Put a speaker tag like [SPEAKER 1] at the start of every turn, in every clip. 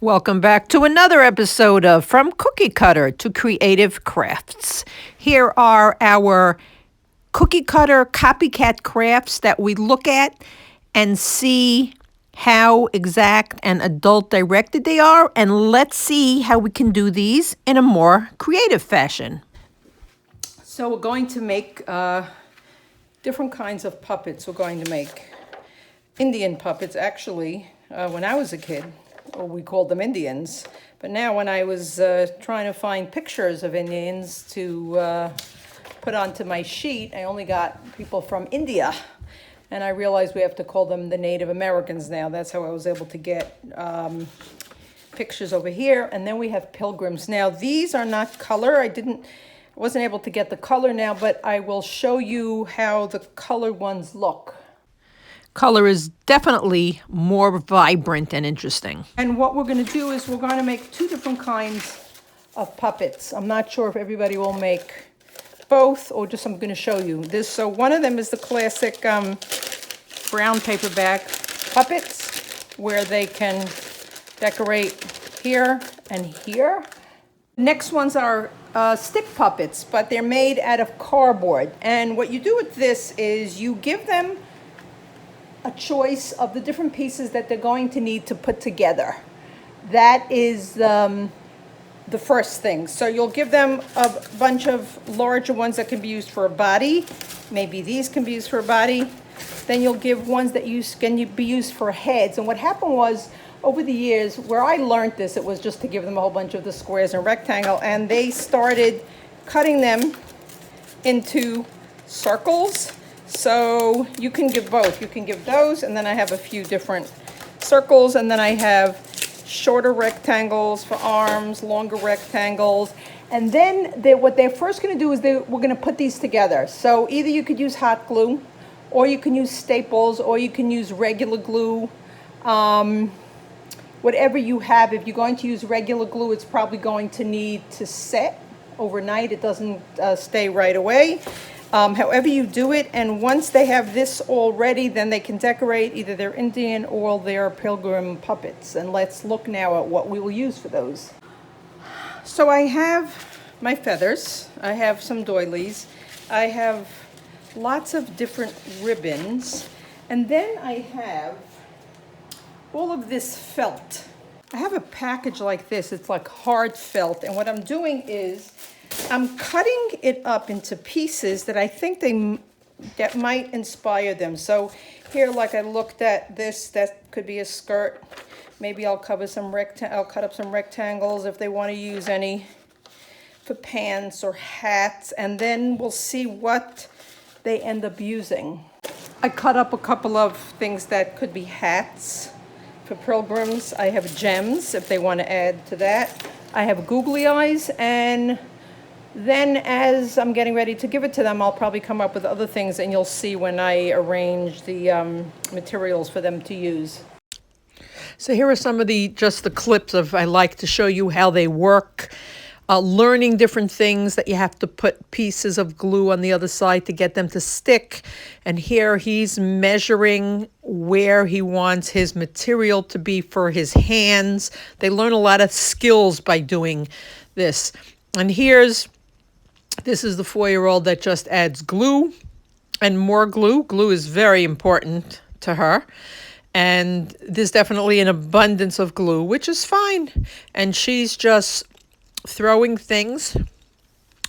[SPEAKER 1] Welcome back to another episode of From Cookie Cutter to Creative Crafts. Here are our cookie cutter copycat crafts that we look at and see how exact and adult directed they are, and let's see how we can do these in a more creative fashion.
[SPEAKER 2] So we're going to make different kinds of puppets. We're going to make Indian puppets. Actually, when I was a kid, we called them Indians. But now when I was trying to find pictures of Indians to put onto my sheet, I only got people from India. And I realized we have to call them the Native Americans now. That's how I was able to get pictures over here. And then we have pilgrims. Now these are not color. I wasn't able to get the color now, but I will show you how the colored ones look.
[SPEAKER 1] Color is definitely more vibrant and interesting.
[SPEAKER 2] And what we're going to do is we're going to make two different kinds of puppets. I'm not sure if everybody will make both or just I'm going to show you this. So one of them is the classic brown paperback puppets where they can decorate here and here. Next ones are stick puppets, but they're made out of cardboard. And what you do with this is you give them a choice of the different pieces that they're going to need to put together. That is the first thing. So you'll give them a bunch of larger ones that can be used for a body. Maybe these can be used for a body. Then you'll give ones that can be used for heads. And what happened was, over the years, where I learned this, it was just to give them a whole bunch of the squares and rectangle, and they started cutting them into circles. So you can give both. You can give those, and then I have a few different circles, and then I have shorter rectangles for arms, longer rectangles. And then what they're first going to do is we're going to put these together. So either you could use hot glue, or you can use staples, or you can use regular glue. Whatever you have. If you're going to use regular glue, it's probably going to need to set overnight. It doesn't stay right away. However you do it, and once they have this all ready, then they can decorate either their Indian or their pilgrim puppets. And let's look now at what we will use for those. So I have my feathers. I have some doilies. I have lots of different ribbons. And then I have all of this felt. I have a package like this. It's like hard felt. And what I'm doing is I'm cutting it up into pieces that I think that might inspire them. So here, like I looked at this, that could be a skirt. Maybe I'll cut up some rectangles if they want to use any for pants or hats, and then we'll see what they end up using. I cut up a couple of things that could be hats for pilgrims. I have gems if they want to add to that. I have googly eyes, and then as I'm getting ready to give it to them, I'll probably come up with other things, and you'll see when I arrange the materials for them to use.
[SPEAKER 1] So here are some of the clips of I like to show you how they work. Learning different things that you have to put pieces of glue on the other side to get them to stick. And here he's measuring where he wants his material to be for his hands. They learn a lot of skills by doing this. And this is the 4-year-old that just adds glue and more glue. Glue is very important to her. And there's definitely an abundance of glue, which is fine. And she's just throwing things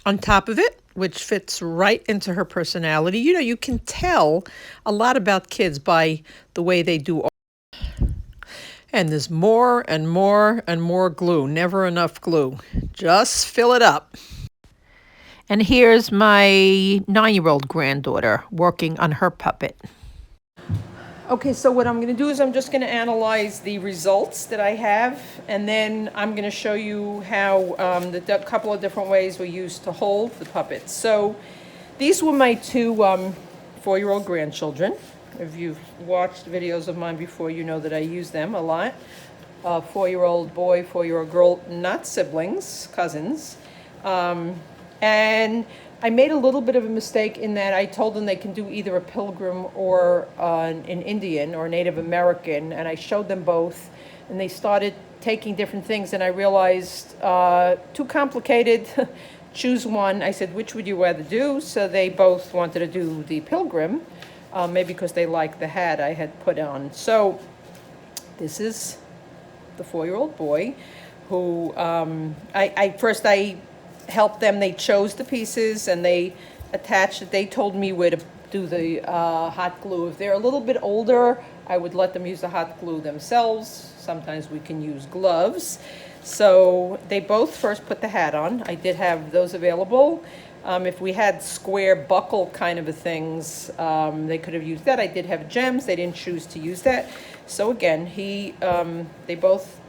[SPEAKER 1] on top of it, which fits right into her personality. You know, you can tell a lot about kids by the way they do art. And there's more and more and more glue. Never enough glue. Just fill it up. And here's my 9-year-old granddaughter working on her puppet.
[SPEAKER 2] Okay, so what I'm going to do is I'm just going to analyze the results that I have, and then I'm going to show you how the couple of different ways we used to hold the puppets. So these were my two 4-year-old grandchildren. If you've watched videos of mine before, you know that I use them a lot. 4-year-old boy, 4-year-old girl, not siblings, cousins. And I made a little bit of a mistake in that I told them they can do either a pilgrim or an Indian or Native American, and I showed them both, and they started taking different things, and I realized too complicated. Choose one. I said, which would you rather do? So they both wanted to do the Pilgrim, maybe because they liked the hat I had put on. So this is the 4-year-old boy who I helped them. They chose the pieces and they attached it. They told me where to do the hot glue. If they're a little bit older, I would let them use the hot glue themselves. Sometimes we can use gloves. So they both first put the hat on. I did have those available. If we had square buckle kind of things, they could have used that. I did have gems. They didn't choose to use that. So again, they both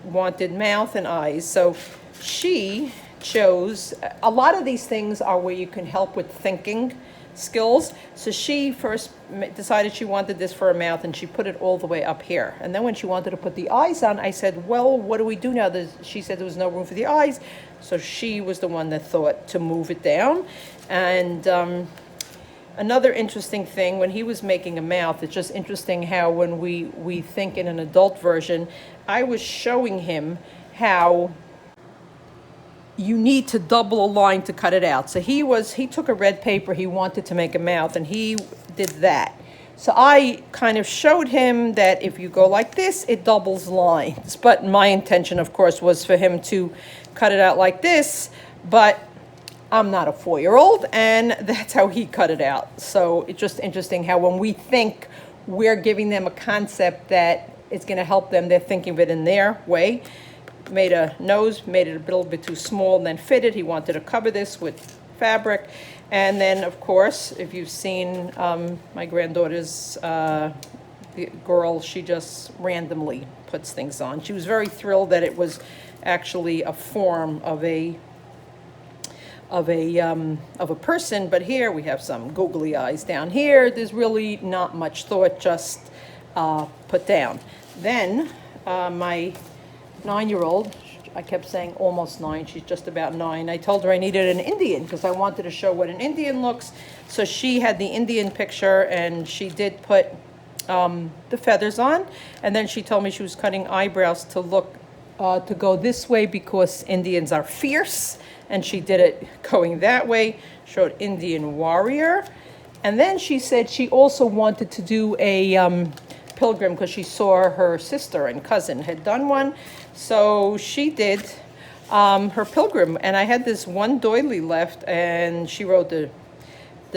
[SPEAKER 2] wanted mouth and eyes. So she chose, a lot of these things are where you can help with thinking skills. So she first decided she wanted this for her mouth, and she put it all the way up here. And then when she wanted to put the eyes on, I said, well, what do we do now? She said there was no room for the eyes. So she was the one that thought to move it down. And another interesting thing, when he was making a mouth, it's just interesting how when we think in an adult version, I was showing him how you need to double a line to cut it out. So he took a red paper, he wanted to make a mouth, and he did that. So I kind of showed him that if you go like this, it doubles lines. But my intention, of course, was for him to cut it out like this, but I'm not a 4-year-old, and that's how he cut it out. So it's just interesting how when we think we're giving them a concept that it's gonna help them, they're thinking of it in their way. Made a nose, made it a little bit too small, and then fitted. He wanted to cover this with fabric. And then, of course, if you've seen my granddaughter's girl, she just randomly puts things on. She was very thrilled that it was actually a form of a person. But here we have some googly eyes down here. There's really not much thought, just put down. Then my 9-year-old, I kept saying almost 9, she's just about 9. I told her I needed an Indian because I wanted to show what an Indian looks. So she had the Indian picture, and she did put the feathers on. And then she told me she was cutting eyebrows to look, to go this way because Indians are fierce. And she did it going that way, showed Indian warrior. And then she said she also wanted to do a pilgrim because she saw her sister and cousin had done one. So she did her pilgrim, and I had this one doily left, and she wrote the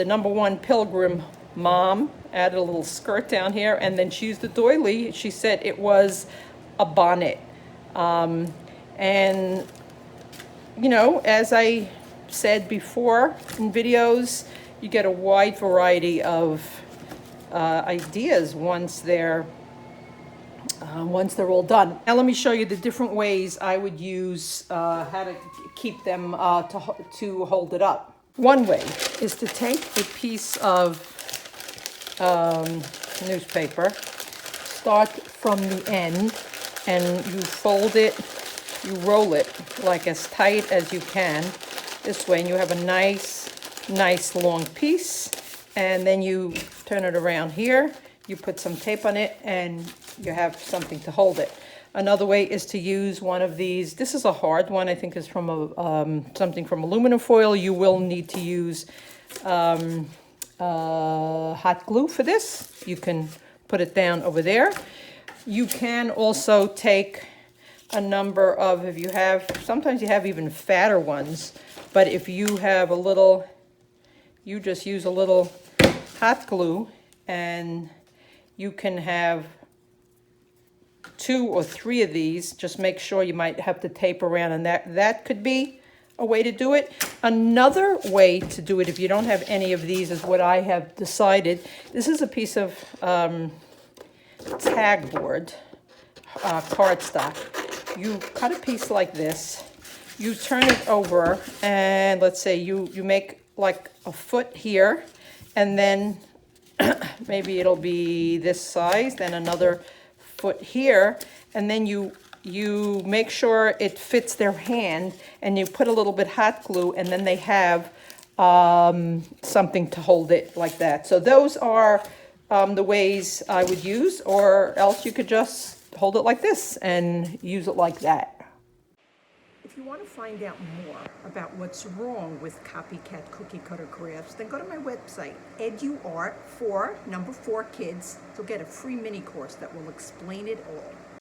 [SPEAKER 2] number 1 pilgrim mom, added a little skirt down here, and then she used the doily. She said it was a bonnet. And, you know, as I said before in videos, you get a wide variety of ideas once they're all done. Now let me show you the different ways I would use how to keep them to hold it up. One way is to take a piece of newspaper, start from the end, and you fold it, you roll it like as tight as you can this way, and you have a nice long piece. And then you turn it around here, you put some tape on it, and you have something to hold it. Another way is to use one of these. This is a hard one, I think is from something from aluminum foil. You will need to use hot glue for this. You can put it down over there. You can also take a number of, if you have, sometimes you have even fatter ones, but if you have a little, you just use a little hot glue, and you can have 2 or 3 of these. Just make sure you might have to tape around, and that could be a way to do it. Another way to do it, if you don't have any of these, is what I have decided. This is a piece of tag board, cardstock. You cut a piece like this, you turn it over, and let's say you make like a foot here, and then maybe it'll be this size, then another foot here, and then you make sure it fits their hand, and you put a little bit hot glue, and then they have something to hold it like that. So those are the ways I would use, or else you could just hold it like this and use it like that. If you want to find out more about what's wrong with copycat cookie cutter crafts, then go to my website, EduArt4, number 4 kids. You'll get a free mini course that will explain it all.